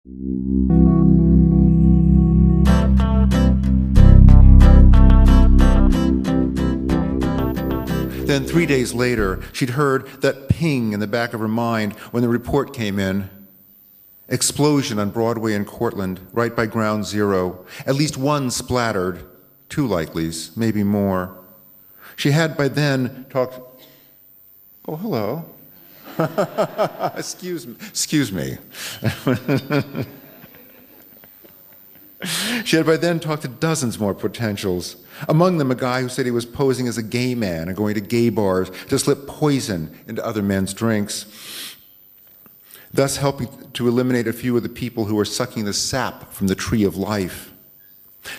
Then 3 days later, she'd heard that ping in the back of her mind when the report came in. Explosion on Broadway in Cortland, right by Ground Zero. At least one splattered, 2 likelies, maybe more. She had by then talked... Oh, hello. Excuse me. She had by then talked to dozens more potentials. Among them, a guy who said he was posing as a gay man and going to gay bars to slip poison into other men's drinks, thus helping to eliminate a few of the people who were sucking the sap from the tree of life.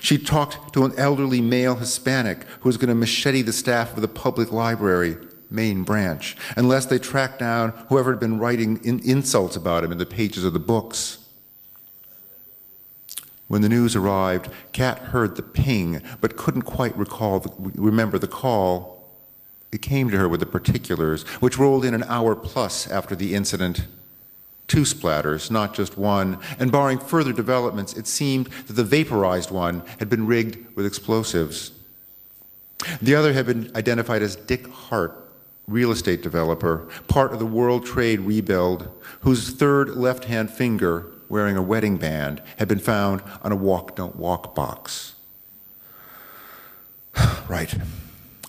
She talked to an elderly male Hispanic who was going to machete the staff of the public library, main branch, unless they tracked down whoever had been writing insults about him in the pages of the books. When the news arrived, Kat heard the ping, but couldn't quite remember the call. It came to her with the particulars, which rolled in an hour plus after the incident. 2 splatters, not just one, and barring further developments, it seemed that the vaporized one had been rigged with explosives. The other had been identified as Dick Hart, real estate developer, part of the World Trade rebuild, whose 3rd left-hand finger, wearing a wedding band, had been found on a walk, don't walk box. Right, I'm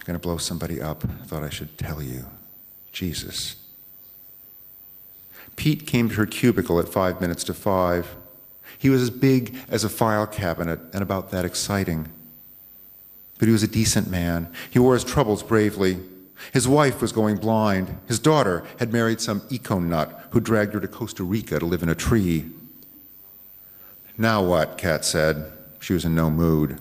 gonna blow somebody up. Thought I should tell you. Jesus. Pete came to her cubicle at 5 minutes to 5. He was as big as a file cabinet and about that exciting. But he was a decent man. He wore his troubles bravely. His wife was going blind. His daughter had married some eco-nut who dragged her to Costa Rica to live in a tree. Now what, Kat said. She was in no mood.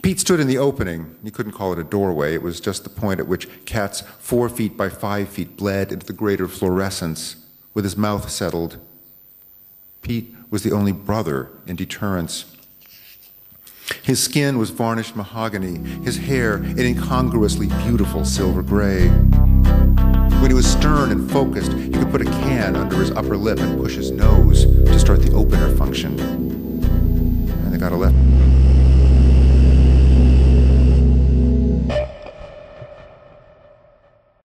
Pete stood in the opening. You couldn't call it a doorway. It was just the point at which Kat's 4 feet by 5 feet bled into the greater fluorescence, with his mouth settled. Pete was the only brother in deterrence. His skin was varnished mahogany, his hair an incongruously beautiful silver gray. When he was stern and focused, you could put a can under his upper lip and push his nose to start the opener function. And they got a left.